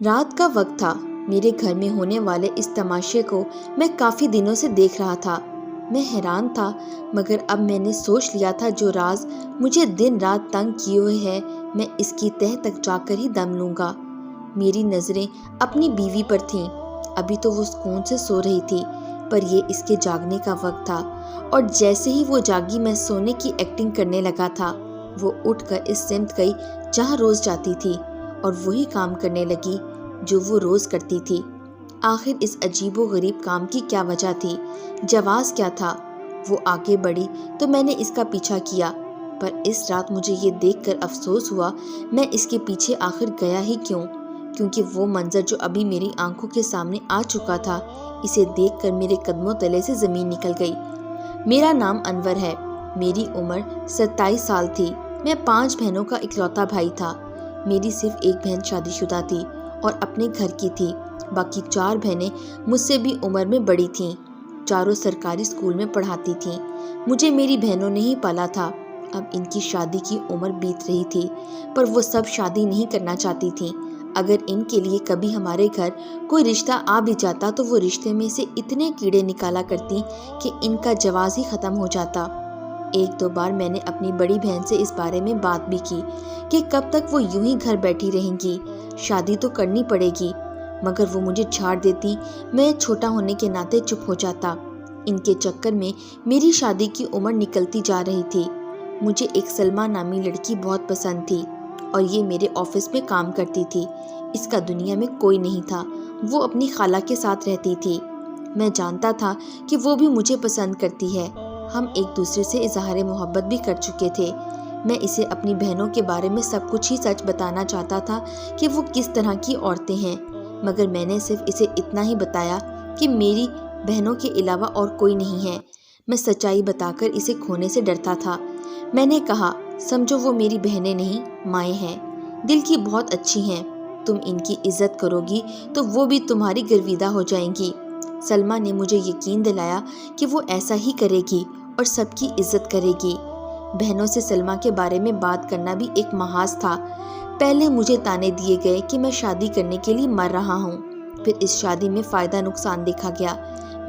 رات کا وقت تھا۔ میرے گھر میں ہونے والے اس تماشے کو میں کافی دنوں سے دیکھ رہا تھا۔ میں حیران تھا، مگر اب میں نے سوچ لیا تھا جو راز مجھے دن رات تنگ کیے ہوئے ہے، میں اس کی تہ تک جا کر ہی دم لوں گا۔ میری نظریں اپنی بیوی پر تھیں۔ ابھی تو وہ سکون سے سو رہی تھی، پر یہ اس کے جاگنے کا وقت تھا، اور جیسے ہی وہ جاگی میں سونے کی ایکٹنگ کرنے لگا تھا۔ وہ اٹھ کر اس سمت گئی جہاں روز جاتی تھی، اور وہی کام کرنے لگی جو وہ روز کرتی تھی۔ آخر اس عجیب و غریب کام کی کیا وجہ تھی؟ جواز کیا تھا؟ وہ آگے بڑھی تو میں نے اس کا پیچھا کیا، پر اس رات مجھے یہ دیکھ کر افسوس ہوا میں اس کے پیچھے آخر گیا ہی کیوں، کیونکہ وہ منظر جو ابھی میری آنکھوں کے سامنے آ چکا تھا، اسے دیکھ کر میرے قدموں تلے سے زمین نکل گئی۔ میرا نام انور ہے، میری عمر 27 سال تھی۔ میں 5 بہنوں کا اکلوتا بھائی تھا۔ میری صرف ایک بہن شادی شدہ تھی اور اپنے گھر کی تھی، باقی 4 بہنیں مجھ سے بھی عمر میں بڑی تھیں، چاروں سرکاری اسکول میں پڑھاتی تھیں۔ مجھے میری بہنوں نے ہی پالا تھا۔ اب ان کی شادی کی عمر بیت رہی تھی، پر وہ سب شادی نہیں کرنا چاہتی تھیں۔ اگر ان کے لیے کبھی ہمارے گھر کوئی رشتہ آ بھی جاتا تو وہ رشتے میں سے اتنے کیڑے نکالا کرتی کہ ان کا جواز ہی ختم ہو جاتا۔ 1-2 بار میں نے اپنی بڑی بہن سے اس بارے میں بات بھی کی کہ کب تک وہ یوں ہی گھر بیٹھی رہیں گی، شادی تو کرنی پڑے گی، مگر وہ مجھے جھاڑ دیتی۔ میں چھوٹا ہونے کے ناطے چپ ہو جاتا۔ ان کے چکر میں میری شادی کی عمر نکلتی جا رہی تھی۔ مجھے ایک سلمیٰ نامی لڑکی بہت پسند تھی، اور یہ میرے آفس میں کام کرتی تھی۔ اس کا دنیا میں کوئی نہیں تھا، وہ اپنی خالہ کے ساتھ رہتی تھی۔ میں جانتا تھا کہ وہ بھی مجھے پسند کرتی ہے، ہم ایک دوسرے سے اظہار محبت بھی کر چکے تھے۔ میں اسے اپنی بہنوں کے بارے میں سب کچھ ہی سچ بتانا چاہتا تھا کہ وہ کس طرح کی عورتیں ہیں، مگر میں نے صرف اسے اتنا ہی بتایا کہ میری بہنوں کے علاوہ اور کوئی نہیں ہے۔ میں سچائی بتا کر اسے کھونے سے ڈرتا تھا۔ میں نے کہا، سمجھو وہ میری بہنیں نہیں، مائیں ہیں، دل کی بہت اچھی ہیں، تم ان کی عزت کرو گی تو وہ بھی تمہاری گرویدہ ہو جائیں گی۔ سلمیٰ نے مجھے یقین دلایا کہ وہ ایسا ہی کرے گی اور سب کی عزت کرے گی۔ بہنوں سے سلمیٰ کے بارے میں بات کرنا بھی ایک محاذ تھا۔ پہلے مجھے تانے دیے گئے کہ میں شادی کرنے کے لیے مر رہا ہوں، پھر اس شادی میں فائدہ نقصان دیکھا گیا۔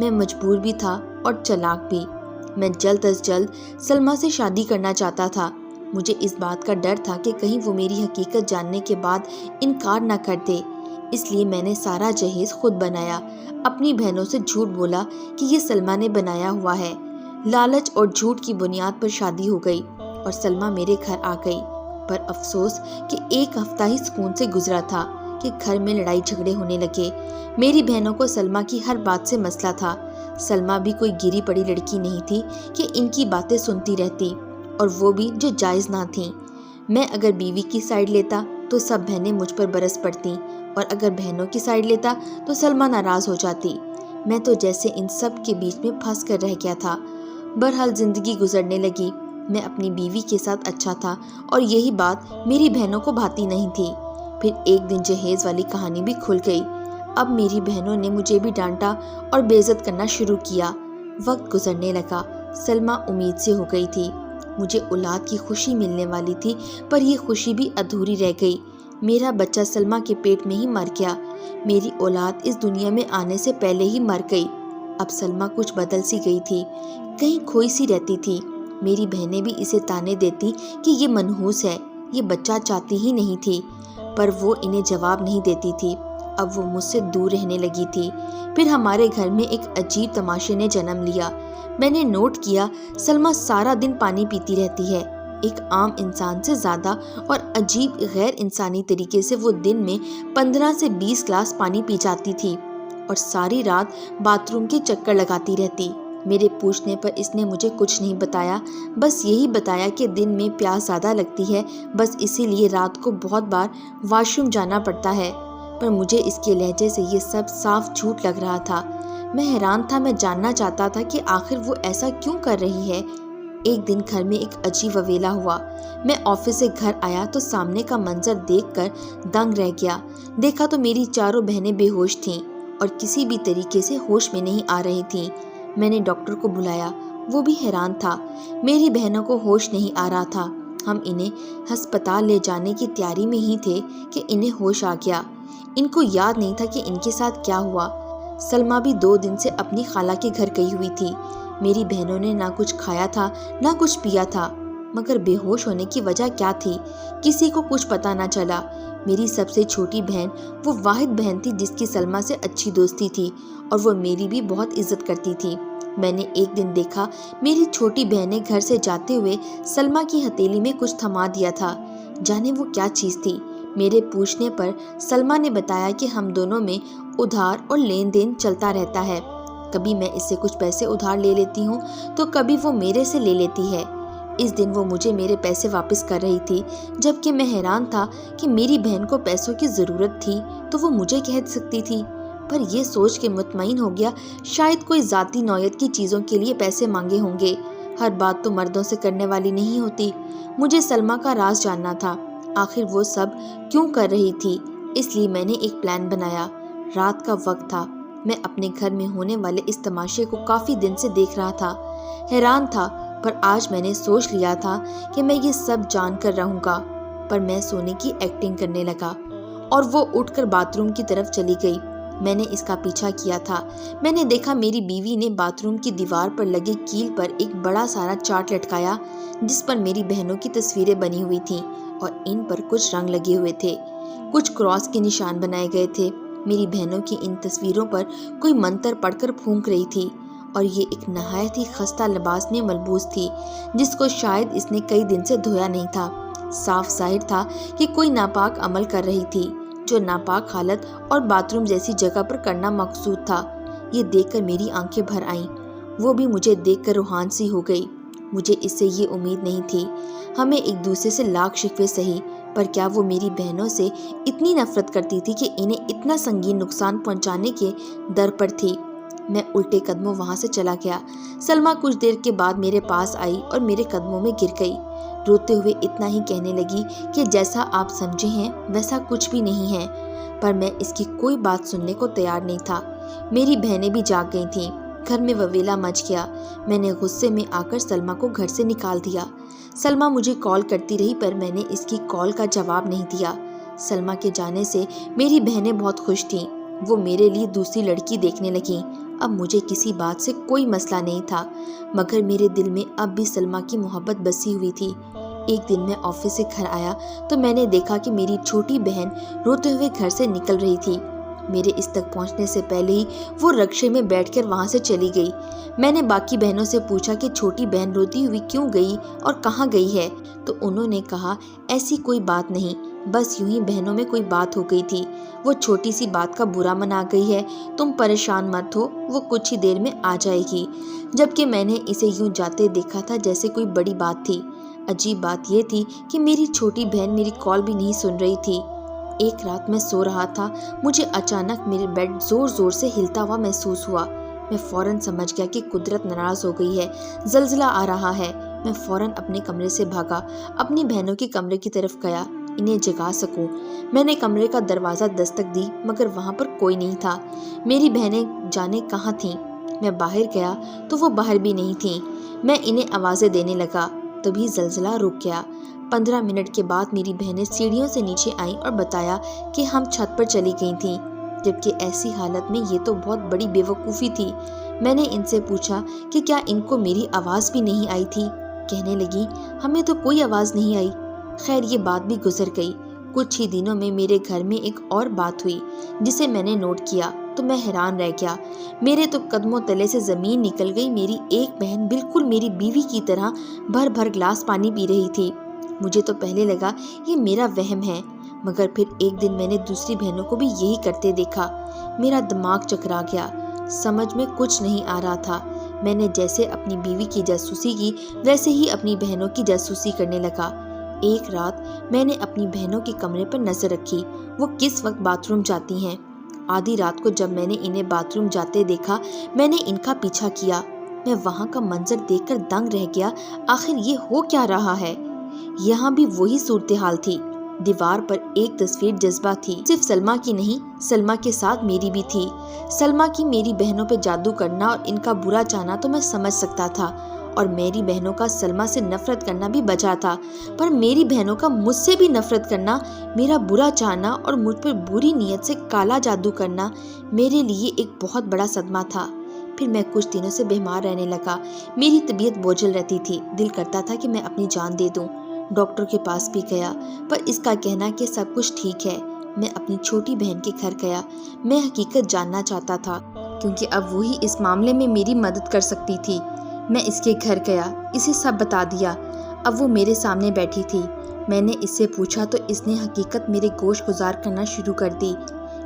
میں مجبور بھی تھا اور چالاک بھی۔ میں جلد از جلد سلمیٰ سے شادی کرنا چاہتا تھا۔ مجھے اس بات کا ڈر تھا کہ کہیں وہ میری حقیقت جاننے کے بعد انکار نہ کر دے، اس لیے میں نے سارا جہیز خود بنایا۔ اپنی بہنوں سے جھوٹ بولا کہ یہ سلمیٰ نے بنایا ہوا ہے۔ لالچ اور جھوٹ کی بنیاد پر شادی ہو گئی اور سلمیٰ میرے گھر آ گئی، پر افسوس کہ 1 ہفتہ ہی سکون سے گزرا تھا کہ گھر میں لڑائی جھگڑے ہونے لگے۔ میری بہنوں کو سلمیٰ کی ہر بات سے مسئلہ تھا۔ سلمیٰ بھی کوئی گری پڑی لڑکی نہیں تھی کہ ان کی باتیں سنتی رہتی، اور وہ بھی جو جائز نہ تھیں۔ میں اگر بیوی کی سائیڈ لیتا تو سب بہنیں مجھ پر برس پڑتیں، اور اگر بہنوں کی سائیڈ لیتا تو سلمیٰ ناراض ہو جاتی۔ میں تو جیسے ان سب کے بیچ میں پھنس کر رہ گیا تھا۔ بہرحال زندگی گزرنے لگی۔ میں اپنی بیوی کے ساتھ اچھا تھا، اور یہی بات میری بہنوں کو بھاتی نہیں تھی۔ پھر ایک دن جہیز والی کہانی بھی کھل گئی۔ اب میری بہنوں نے مجھے بھی ڈانٹا اور بے عزت کرنا شروع کیا۔ وقت گزرنے لگا، سلمیٰ امید سے ہو گئی تھی۔ مجھے اولاد کی خوشی ملنے والی تھی، پر یہ خوشی بھی ادھوری رہ گئی۔ میرا بچہ سلمیٰ کے پیٹ میں ہی مر گیا۔ میری اولاد اس دنیا میں آنے سے پہلے ہی مر گئی۔ اب سلمیٰ کچھ بدل سی گئی تھی، کہیں کھوئی سی رہتی تھی۔ میری بہنیں بھی اسے تانے دیتی کہ یہ منحوس ہے، یہ بچہ چاہتی ہی نہیں تھی، پر وہ انہیں جواب نہیں دیتی تھی۔ اب وہ مجھ سے دور رہنے لگی تھی۔ پھر ہمارے گھر میں ایک عجیب تماشے نے جنم لیا۔ میں نے نوٹ کیا، سلمیٰ سارا دن پانی پیتی رہتی ہے، ایک عام انسان سے زیادہ، اور عجیب غیر انسانی طریقے سے وہ دن میں 15 سے 20 گلاس پانی پی جاتی تھی، اور ساری رات باتھ روم کے چکر لگاتی رہتی۔ میرے پوچھنے پر اس نے مجھے کچھ نہیں بتایا، بس یہی بتایا کہ دن میں پیاس زیادہ لگتی ہے، بس اسی لیے رات کو بہت بار واش روم جانا پڑتا ہے، پر مجھے اس کے لہجے سے یہ سب صاف جھوٹ لگ رہا تھا۔ میں حیران تھا، میں جاننا چاہتا تھا کہ آخر وہ ایسا کیوں کر رہی ہے۔ ایک دن گھر میں ایک عجیب ویلا ہوا۔ میں آفس سے گھر آیا تو سامنے کا منظر دیکھ کر دنگ رہ گیا۔ دیکھا تو میری چاروں بہنیں بے ہوش تھیں اور کسی بھی طریقے سے ہوش میں نہیں آ رہی تھیں۔ میں نے ڈاکٹر کو بلایا، وہ بھی حیران تھا۔ میری بہنوں کو ہوش نہیں آ رہا تھا۔ ہم انہیں ہسپتال لے جانے کی تیاری میں ہی تھے کہ انہیں ہوش آ گیا۔ ان کو یاد نہیں تھا کہ ان کے ساتھ کیا ہوا۔ سلمیٰ بھی 2 دن سے اپنی خالہ کے گھر گئی ہوئی تھی۔ میری بہنوں نے نہ کچھ کھایا تھا نہ کچھ پیا تھا، مگر بے ہوش ہونے کی وجہ کیا تھی کسی کو کچھ پتا نہ چلا۔ میری سب سے چھوٹی بہن وہ واحد بہن تھی جس کی سلمیٰ سے اچھی دوستی تھی، اور وہ میری بھی بہت عزت کرتی تھی۔ میں نے ایک دن دیکھا میری چھوٹی بہن نے گھر سے جاتے ہوئے سلمیٰ کی ہتھیلی میں کچھ تھما دیا تھا، جانے وہ کیا چیز تھی۔ میرے پوچھنے پر سلمیٰ نے بتایا کہ ہم دونوں میں ادھار اور لین دین چلتا رہتا ہے، کبھی میں اس سے کچھ پیسے ادھار لے لیتی ہوں تو کبھی وہ میرے سے لے لیتی ہے۔ اس دن وہ مجھے میرے پیسے واپس کر رہی تھی، جبکہ میں حیران تھا کہ میری بہن کو پیسوں کی ضرورت تھی تو وہ مجھے کہہ سکتی تھی، پر یہ سوچ کے مطمئن ہو گیا شاید کوئی ذاتی نوعیت کی چیزوں کے لیے پیسے مانگے ہوں گے۔ ہر بات تو مردوں سے کرنے والی نہیں ہوتی۔ مجھے سلمیٰ کا راز جاننا تھا، آخر وہ سب کیوں کر رہی تھی، اس لیے میں نے ایک پلان بنایا۔ رات کا وقت تھا، میں اپنے گھر میں ہونے والے اس تماشے کو کافی دن سے دیکھ رہا تھا، حیران تھا، پر آج میں نے سوچ لیا تھا کہ میں یہ سب جان کر رہوں گا۔ پر میں سونے کی ایکٹنگ کرنے لگا اور وہ اٹھ کر باتھ روم کی طرف چلی گئی۔ میں نے اس کا پیچھا کیا تھا۔ میں نے دیکھا میری بیوی نے باتھ روم کی دیوار پر لگے کیل پر ایک بڑا سارا چارٹ لٹکایا جس پر میری بہنوں کی تصویریں بنی ہوئی تھیں اور ان پر کچھ رنگ لگے ہوئے تھے، کچھ کراس کے نشان بنائے گئے تھے۔ میری بہنوں کی ان تصویروں پر کوئی منتر پڑھ کر پھونک رہی تھی، اور یہ ایک نہایت ہی خستہ لباس میں ملبوس تھی جس کو شاید اس نے کئی دن سے دھویا نہیں تھا۔ صاف ظاہر تھا کہ کوئی ناپاک عمل کر رہی تھی جو ناپاک حالت اور باتھ روم جیسی جگہ پر کرنا مقصود تھا۔ یہ دیکھ کر میری آنکھیں بھر آئیں، وہ بھی مجھے دیکھ کر روحان سی ہو گئی۔ مجھے اس سے یہ امید نہیں تھی۔ ہمیں ایک دوسرے سے لاکھ شکوے سہی، پر کیا وہ میری بہنوں سے اتنی نفرت کرتی تھی کہ انہیں اتنا سنگین نقصان پہنچانے کے در پر تھی؟ میں الٹے قدموں وہاں سے چلا گیا۔ سلمیٰ کچھ دیر کے بعد میرے پاس آئی اور میرے قدموں میں گر گئی، روتے ہوئے اتنا ہی کہنے لگی کہ جیسا آپ سمجھے ہیں ویسا کچھ بھی نہیں ہے، پر میں اس کی کوئی بات سننے کو تیار نہیں تھا۔ میری بہنیں بھی جاگ گئی تھیں، گھر میں وویلا مچ گیا۔ میں نے غصے میں آ کر سلمیٰ کو گھر سے نکال دیا۔ سلمیٰ مجھے کال کرتی رہی پر میں نے اس کی کال کا جواب نہیں دیا۔ سلمیٰ کے جانے سے میری بہنیں بہت خوش تھیں، وہ میرے لیے دوسری لڑکی دیکھنے لگیں۔ اب مجھے کسی بات سے کوئی مسئلہ نہیں تھا، مگر میرے دل میں اب بھی سلمیٰ کی محبت بسی ہوئی تھی۔ ایک دن میں آفس سے گھر آیا تو میں نے دیکھا کہ میری چھوٹی بہن روتے ہوئے گھر سے نکل رہی تھی۔ میرے اس تک پہنچنے سے پہلے ہی وہ رکشے میں بیٹھ کر وہاں سے چلی گئی۔ میں نے باقی بہنوں سے پوچھا کہ چھوٹی بہن روتی ہوئی کیوں گئی اور کہاں گئی ہے، تو انہوں نے کہا ایسی کوئی بات نہیں، بس یوں ہی بہنوں میں کوئی بات ہو گئی تھی، وہ چھوٹی سی بات کا برا منا گئی ہے، تم پریشان مت ہو، وہ کچھ ہی دیر میں آ جائے گی۔ جبکہ میں نے اسے یوں جاتے دیکھا تھا جیسے کوئی بڑی بات تھی۔ عجیب بات یہ تھی کہ میری چھوٹی بہن میری کال بھی نہیں سن رہی تھی۔ ایک رات میں سو رہا تھا، مجھے اچانک میرے بیڈ زور زور سے ہلتا ہوا محسوس ہوا۔ میں فوراً سمجھ گیا کہ قدرت ناراض ہو گئی ہے، زلزلہ آ رہا ہے۔ میں فوراً اپنے کمرے سے بھاگا، اپنی بہنوں کے کمرے کی طرف گیا، انہیں جگا سکوں۔ میں نے کمرے کا دروازہ دستک دی مگر وہاں پر کوئی نہیں تھا۔ میری بہنیں جانے کہاں تھیں؟ میں باہر گیا تو وہ باہر بھی نہیں تھیں۔ میں انہیں آوازیں دینے لگا، تبھی زلزلہ رک گیا۔ 15 منٹ کے بعد میری بہنیں سیڑھیوں سے نیچے آئیں اور بتایا کہ ہم چھت پر چلی گئی تھیں، جبکہ ایسی حالت میں یہ تو بہت بڑی بے وقوفی تھی۔ میں نے ان سے پوچھا کہ کیا ان کو میری آواز بھی نہیں آئی تھی؟ کہنے لگی ہمیں تو کوئی آواز نہیں آئی۔ خیر یہ بات بھی گزر گئی۔ کچھ ہی دنوں میں میرے گھر میں ایک اور بات ہوئی جسے میں نے نوٹ کیا تو میں حیران رہ گیا۔ میرے تو قدموں تلے سے زمین نکل گئی۔ میری ایک بہن بالکل میری بیوی کی طرح بھر بھر گلاس پانی پی رہی تھی۔ مجھے تو پہلے لگا یہ میرا وہم ہے، مگر پھر ایک دن میں نے دوسری بہنوں کو بھی یہی کرتے دیکھا۔ میرا دماغ چکرا گیا، سمجھ میں کچھ نہیں آ رہا تھا۔ میں نے جیسے اپنی بیوی کی جاسوسی کی ویسے ہی اپنی بہنوں کی جاسوسی کرنے لگا۔ ایک رات میں نے اپنی بہنوں کے کمرے پر نظر رکھی، وہ کس وقت باتھ روم جاتی ہیں۔ آدھی رات کو جب میں نے انہیں باتھ روم جاتے دیکھا میں نے ان کا پیچھا کیا۔ میں وہاں کا منظر دیکھ کر دنگ رہ گیا، آخر یہ ہو کیا رہا ہے؟ یہاں بھی وہی صورتحال تھی۔ دیوار پر ایک تصویر جذبہ تھی، صرف سلمیٰ کی نہیں، سلمیٰ کے ساتھ میری بھی تھی۔ سلمیٰ کی میری بہنوں پہ جادو کرنا اور ان کا برا چاہنا تو میں سمجھ سکتا تھا، اور میری بہنوں کا سلمہ سے نفرت کرنا بھی بچا تھا، پر میری بہنوں کا مجھ سے بھی نفرت کرنا، میرا برا چاہنا اور مجھ پر بری نیت سے کالا جادو کرنا میرے لیے ایک بہت بڑا صدمہ تھا۔ پھر میں کچھ دنوں سے بیمار رہنے لگا، میری طبیعت بوجھل رہتی تھی، دل کرتا تھا کہ میں اپنی جان دے دوں۔ ڈاکٹر کے پاس بھی گیا، پر اس کا کہنا کہ سب کچھ ٹھیک ہے۔ میں اپنی چھوٹی بہن کے گھر گیا، میں حقیقت جاننا چاہتا تھا، کیونکہ اب وہی اس معاملے میں میری مدد کر سکتی تھی۔ میں اس کے گھر گیا، اسے سب بتا دیا۔ اب وہ میرے سامنے بیٹھی تھی، میں نے اس سے پوچھا تو اس نے حقیقت میرے گوش گزار کرنا شروع کر دی۔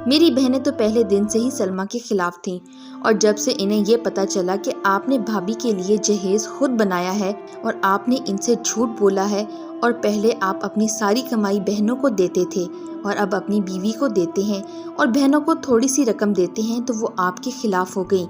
میری بہنیں تو پہلے دن سے ہی سلمہ کے خلاف تھیں، اور جب سے انہیں یہ پتا چلا کہ آپ نے بھابھی کے لیے جہیز خود بنایا ہے اور آپ نے ان سے جھوٹ بولا ہے، اور پہلے آپ اپنی ساری کمائی بہنوں کو دیتے تھے اور اب اپنی بیوی کو دیتے ہیں اور بہنوں کو تھوڑی سی رقم دیتے ہیں، تو وہ آپ کے خلاف ہو گئی۔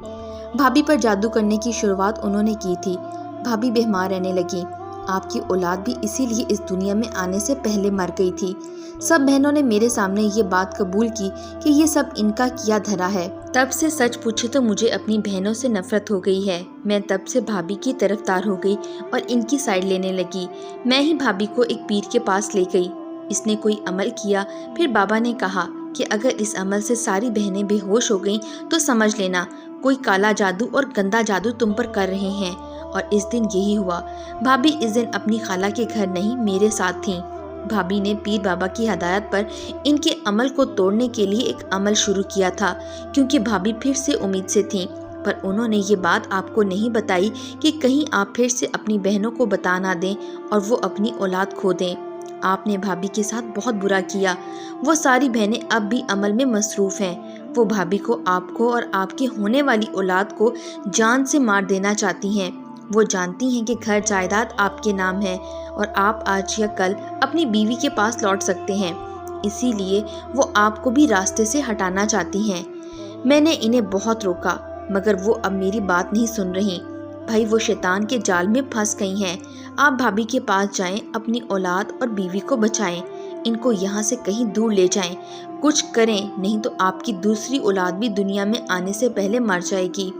بھابھی پر جادو کرنے کی شروعات انہوں نے کی تھی۔ بھابھی بیمار رہنے لگی۔ آپ کی اولاد بھی اسی لیے اس دنیا میں آنے سے پہلے مر گئی تھی۔ سب بہنوں نے میرے سامنے یہ بات قبول کی کہ یہ سب ان کا کیا دھرا ہے۔ تب سے سچ پوچھے تو مجھے اپنی بہنوں سے نفرت ہو گئی ہے۔ میں تب سے بھابھی کی طرفدار ہو گئی اور ان کی سائیڈ لینے لگی۔ میں ہی بھابھی کو ایک پیر کے پاس لے گئی، اس نے کوئی عمل کیا، پھر بابا نے کہا کہ اگر اس عمل سے ساری بہنیں بے ہوش ہو گئیں تو سمجھ لینا کوئی کالا جادو اور گندا جادو تم پر کر رہے ہیں۔ اور اس دن یہی ہوا۔ بھابھی اس دن اپنی خالہ کے گھر نہیں، میرے ساتھ تھیں۔ بھابھی نے پیر بابا کی ہدایت پر ان کے عمل کو توڑنے کے لیے ایک عمل شروع کیا تھا، کیونکہ بھابھی پھر سے امید سے تھیں، پر انہوں نے یہ بات آپ کو نہیں بتائی کہ کہیں آپ پھر سے اپنی بہنوں کو بتا نہ دیں اور وہ اپنی اولاد کھو دیں۔ آپ نے بھابھی کے ساتھ بہت برا کیا۔ وہ ساری بہنیں اب بھی عمل میں مصروف ہیں۔ وہ بھابھی کو، آپ کو اور آپ کی ہونے والی اولاد کو جان سے مار دینا چاہتی ہیں۔ وہ جانتی ہیں کہ گھر جائیداد آپ کے نام ہے اور آپ آج یا کل اپنی بیوی کے پاس لوٹ سکتے ہیں، اسی لیے وہ آپ کو بھی راستے سے ہٹانا چاہتی ہیں۔ میں نے انہیں بہت روکا، مگر وہ اب میری بات نہیں سن رہی۔ بھائی وہ شیطان کے جال میں پھنس گئی ہیں۔ آپ بھابھی کے پاس جائیں، اپنی اولاد اور بیوی کو بچائیں، ان کو یہاں سے کہیں دور لے جائیں، کچھ کریں، نہیں تو آپ کی دوسری اولاد بھی دنیا میں آنے سے پہلے مر جائے گی۔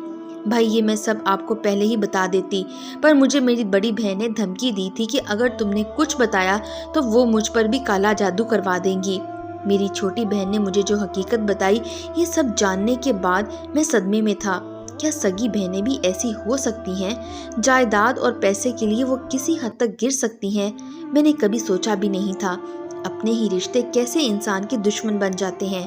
بھائی یہ میں سب آپ کو پہلے ہی بتا دیتی، پر مجھے میری بڑی بہن نے دھمکی دی تھی کہ اگر تم نے کچھ بتایا تو وہ مجھ پر بھی کالا جادو کروا دیں گی۔ میری چھوٹی بہن نے مجھے جو حقیقت بتائی، یہ سب جاننے کے بعد میں صدمے میں تھا۔ کیا سگی بہنیں بھی ایسی ہو سکتی ہیں؟ جائیداد اور پیسے کے لیے وہ کسی حد تک گر سکتی ہیں؟ میں نے کبھی سوچا بھی نہیں تھا۔ اپنے ہی رشتے کیسے انسان کے دشمن بن جاتے ہیں۔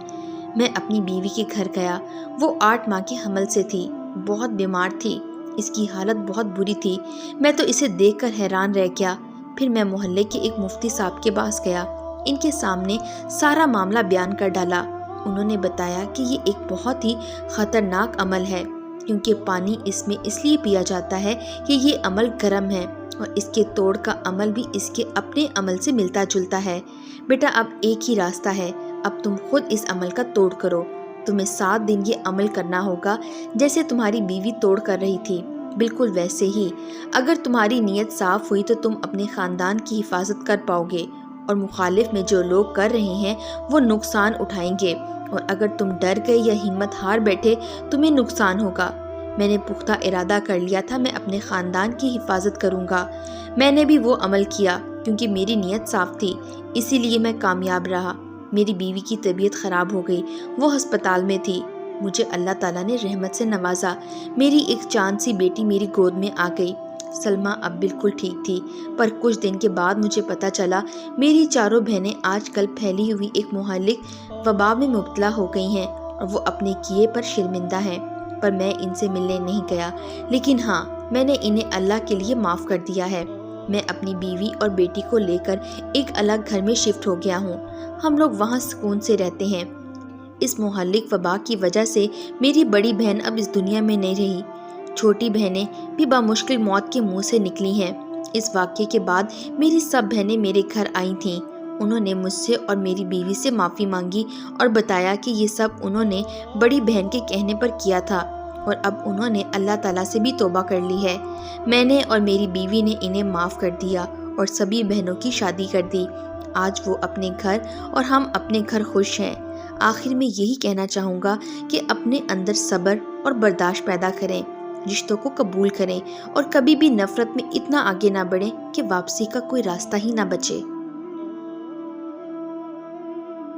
میں اپنی بیوی کے گھر گیا۔ وہ 8 ماہ کے حمل سے تھی، بہت بیمار تھی، اس کی حالت بہت بری تھی۔ میں تو اسے دیکھ کر حیران رہ گیا۔ پھر میں محلے کے ایک مفتی صاحب کے پاس گیا، ان کے سامنے سارا معاملہ بیان کر ڈالا۔ انہوں نے بتایا کہ یہ ایک بہت ہی خطرناک عمل ہے، کیونکہ پانی اس میں اس لیے پیا جاتا ہے کہ یہ عمل گرم ہے، اور اس کے توڑ کا عمل بھی اس کے اپنے عمل سے ملتا جلتا ہے۔ بیٹا اب ایک ہی راستہ ہے، اب تم خود اس عمل کا توڑ کرو۔ تمہیں 7 دن یہ عمل کرنا ہوگا، جیسے تمہاری بیوی توڑ کر رہی تھی، بالکل ویسے ہی۔ اگر تمہاری نیت صاف ہوئی تو تم اپنے خاندان کی حفاظت کر پاؤ گے، اور مخالف میں جو لوگ کر رہے ہیں وہ نقصان اٹھائیں گے، اور اگر تم ڈر گئے یا ہمت ہار بیٹھے تمہیں نقصان ہوگا۔ میں نے پختہ ارادہ کر لیا تھا، میں اپنے خاندان کی حفاظت کروں گا۔ میں نے بھی وہ عمل کیا، کیونکہ میری نیت صاف تھی، اسی لیے میں کامیاب رہا۔ میری بیوی کی طبیعت خراب ہو گئی، وہ ہسپتال میں تھی۔ مجھے اللہ تعالیٰ نے رحمت سے نوازا، میری ایک چاند سی بیٹی میری گود میں آ گئی۔ سلمہ اب بالکل ٹھیک تھی، پر کچھ دن کے بعد مجھے پتا چلا میری چاروں بہنیں آج کل پھیلی ہوئی ایک مہلک وبا میں مبتلا ہو گئی ہیں، اور وہ اپنے کیے پر شرمندہ ہیں۔ پر میں ان سے ملنے نہیں گیا، لیکن ہاں میں نے انہیں اللہ کے لیے معاف کر دیا ہے۔ میں اپنی بیوی اور بیٹی کو لے کر ایک الگ گھر میں شفٹ ہو گیا ہوں، ہم لوگ وہاں سکون سے رہتے ہیں۔ اس مہلک وبا کی وجہ سے میری بڑی بہن اب اس دنیا میں نہیں رہی، چھوٹی بہنیں بھی بمشکل موت کے منہ سے نکلی ہیں۔ اس واقعے کے بعد میری سب بہنیں میرے گھر آئی تھیں، انہوں نے مجھ سے اور میری بیوی سے معافی مانگی اور بتایا کہ یہ سب انہوں نے بڑی بہن کے کہنے پر کیا تھا، اور اب انہوں نے اللہ تعالیٰ سے بھی توبہ کر لی ہے۔ میں نے اور میری بیوی نے انہیں معاف کر دیا اور سبھی بہنوں کی شادی کر دی۔ آج وہ اپنے گھر اور ہم اپنے گھر خوش ہیں۔ آخر میں یہی کہنا چاہوں گا کہ اپنے اندر صبر اور برداشت پیدا کریں، رشتوں کو قبول کریں اور کبھی بھی نفرت میں اتنا آگے نہ بڑھیں کہ واپسی کا کوئی راستہ ہی نہ بچے۔